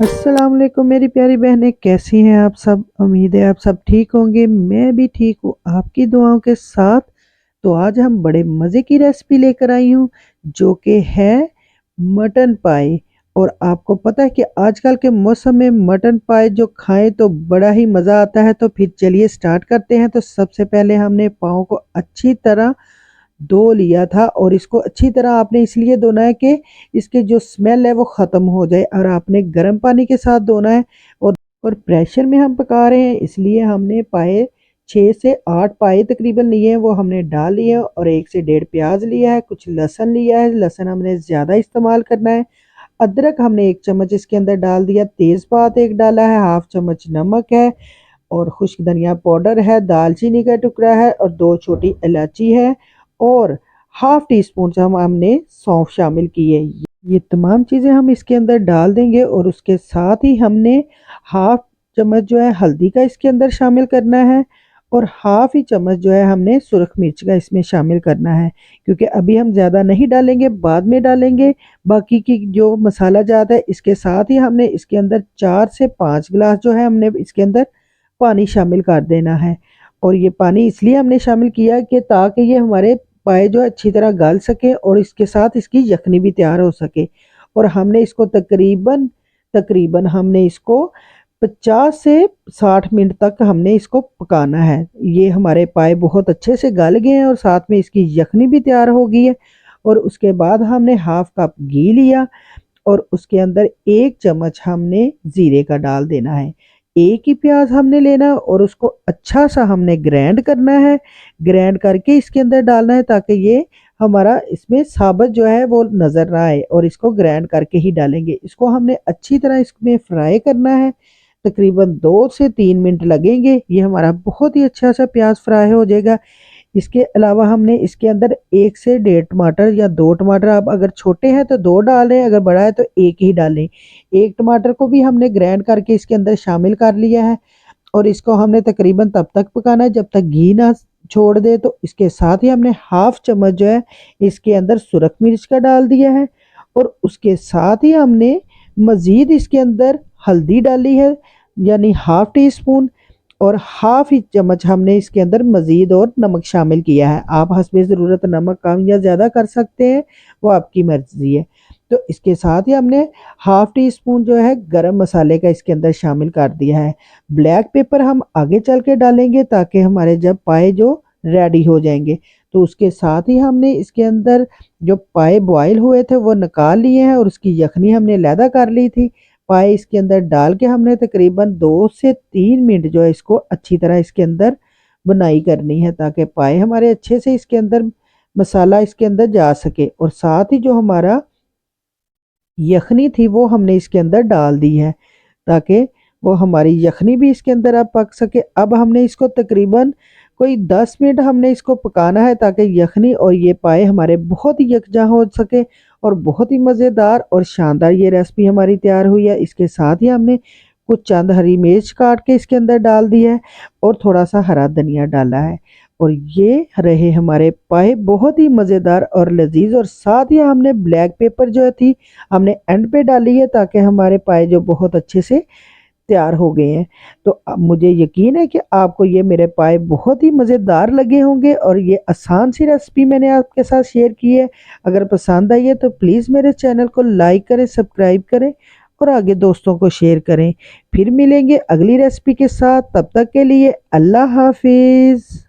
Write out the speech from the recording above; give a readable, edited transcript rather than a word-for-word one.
अस्सलाम वालेकुम मेरी प्यारी बहनें, कैसी हैं आप सब। उम्मीद है आप सब ठीक होंगे। मैं भी ठीक हूँ आपकी दुआओं के साथ। तो आज हम बड़े मज़े की रेसिपी लेकर आई हूँ जो कि है मटन पाई। और आपको पता है कि आजकल के मौसम में मटन पाई जो खाएं तो बड़ा ही मज़ा आता है। तो फिर चलिए स्टार्ट करते हैं। तो सबसे पहले हमने पाव को अच्छी तरह धो लिया था और इसको अच्छी तरह आपने इसलिए धोना है कि इसके जो स्मेल है वो ख़त्म हो जाए, और आपने गर्म पानी के साथ धोना है। और प्रेशर में हम पका रहे हैं इसलिए हमने पाए 6 से 8 पाए तकरीबन लिए हैं, वो हमने डाल लिए हैं। और 1 से 1.5 प्याज लिया है, कुछ लहसुन लिया है, लहसुन हमने ज़्यादा इस्तेमाल करना है। अदरक हमने 1 चम्मच इसके अंदर डाल दिया, तेज़पात 1 डाला है, हाफ चम्मच नमक है, और खुश्क धनिया पाउडर है, दालचीनी का टुकड़ा है, और 2 छोटी इलायची है, और हाफ टी स्पून से हमने सौंफ शामिल की है। ये तमाम चीज़ें हम इसके अंदर डाल देंगे, और उसके साथ ही हमने हाफ चम्मच जो है हल्दी का इसके अंदर शामिल करना है, और हाफ ही चम्मच जो है हमने सुरख मिर्च का इसमें शामिल करना है। क्योंकि अभी हम ज़्यादा नहीं डालेंगे, बाद में डालेंगे बाकी की जो मसाला जात है। इसके साथ ही हमने इसके अंदर 4 से 5 गिलास जो है हमने इसके अंदर पानी शामिल कर देना है। और ये पानी इसलिए हमने शामिल किया कि ताकि ये हमारे पाए जो है अच्छी तरह गल सके, और इसके साथ इसकी यखनी भी तैयार हो सके। और हमने इसको तकरीबन तकरीबन हमने इसको 50 से 60 मिनट तक हमने इसको पकाना है। ये हमारे पाए बहुत अच्छे से गल गए हैं और साथ में इसकी यखनी भी तैयार हो गई है। और उसके बाद हमने हाफ कप घी लिया, और उसके अंदर 1 चम्मच हमने ज़ीरे का डाल देना है। एक ही प्याज हमने लेना है और उसको अच्छा सा हमने ग्राइंड करना है। ग्राइंड करके इसके अंदर डालना है ताकि ये हमारा इसमें साबुत जो है वो नज़र ना आए, और इसको ग्राइंड करके ही डालेंगे। इसको हमने अच्छी तरह इसमें फ्राई करना है। तकरीबन 2 से 3 मिनट लगेंगे, ये हमारा बहुत ही अच्छा सा प्याज फ्राई हो जाएगा। इसके अलावा हमने इसके अंदर 1 से 1.5 टमाटर या 2 टमाटर, आप अगर छोटे हैं तो 2 डालें, अगर बड़ा है तो 1 ही डालें। 1 टमाटर को भी हमने ग्राइंड करके इसके अंदर शामिल कर लिया है। और इसको हमने तकरीबन तब तक पकाना है जब तक घी ना छोड़ दे। तो इसके साथ ही हमने हाफ चम्मच जो है इसके अंदर सुरख मिर्च का डाल दिया है, और उसके साथ ही हमने मज़ीद इसके अंदर हल्दी डाली है, यानी हाफ टी स्पून, और हाफ ही चम्मच हमने इसके अंदर मज़ीद और नमक शामिल किया है। आप हस्बे ज़रूरत नमक कम या ज़्यादा कर सकते हैं, वो आपकी मर्ज़ी है। तो इसके साथ ही हमने हाफ टी स्पून जो है गरम मसाले का इसके अंदर शामिल कर दिया है। ब्लैक पेपर हम आगे चल के डालेंगे ताकि हमारे जब पाए जो रेडी हो जाएंगे। तो उसके साथ ही हमने इसके अंदर जो पाए बॉयल हुए थे वो निकाल लिए हैं, और उसकी यखनी हमने लैदा कर ली थी। पाए इसके अंदर डाल के हमने तकरीबन 2 से 3 मिनट जो है इसको अच्छी तरह इसके अंदर बुनाई करनी है, ताकि पाए हमारे अच्छे से इसके अंदर मसाला इसके अंदर जा सके। और साथ ही जो हमारा यखनी थी वो हमने इसके अंदर डाल दी है, ताकि वो हमारी यखनी भी इसके अंदर अब पक सके। अब हमने इसको तकरीबन कोई 10 मिनट हमने इसको पकाना है, ताकि यखनी और ये पाए हमारे बहुत ही यकजा हो सके, और बहुत ही मज़ेदार और शानदार ये रेसिपी हमारी तैयार हुई है। इसके साथ ही हमने कुछ चंद हरी मिर्च काट के इसके अंदर डाल दी है, और थोड़ा सा हरा धनिया डाला है। और ये रहे हमारे पाए बहुत ही मज़ेदार और लजीज। और साथ ही हमने ब्लैक पेपर जो थी हमने एंड पे डाली है, ताकि हमारे पाए जो बहुत अच्छे से तैयार हो गए हैं। तो अब मुझे यकीन है कि आपको ये मेरे पाए बहुत ही मज़ेदार लगे होंगे, और ये आसान सी रेसिपी मैंने आपके साथ शेयर की है। अगर पसंद आई है तो प्लीज़ मेरे चैनल को लाइक करें, सब्सक्राइब करें, और आगे दोस्तों को शेयर करें। फिर मिलेंगे अगली रेसिपी के साथ, तब तक के लिए अल्लाह हाफिज़।